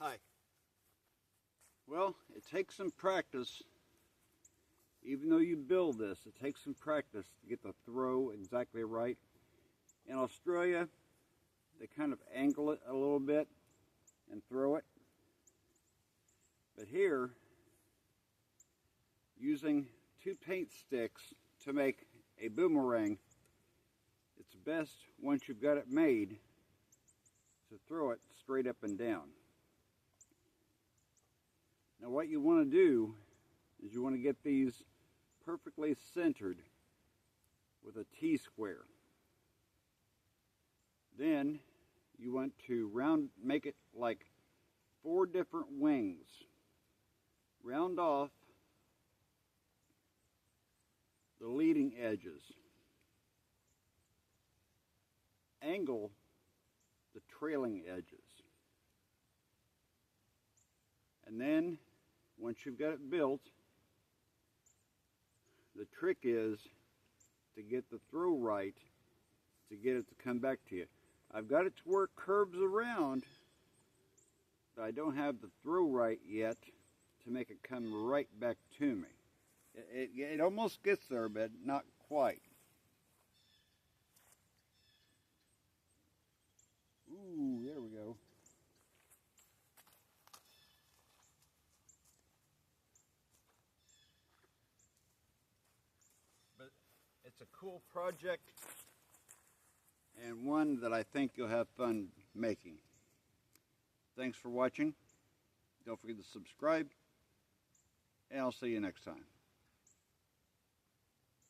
Hi. Well, it takes some practice. Even though you build this, it takes some practice to get the throw exactly right. In Australia, they kind of angle it a little bit and throw it. But here, using 2 paint sticks to make a boomerang, it's best once you've got it made to throw it straight up and down. Now what you want to do is you want to get these perfectly centered with a T-square. Then you want to make it like 4 different wings. Round off the leading edges. Angle the trailing edges. And then once you've got it built, the trick is to get the throw right to get it to come back to you. I've got it to where it curves around, but I don't have the throw right yet to make it come right back to me. It almost gets there, but not quite. Ooh, there we go. But it's a cool project and one that I think you'll have fun making. Thanks for watching. Don't forget to subscribe, and I'll see you next time.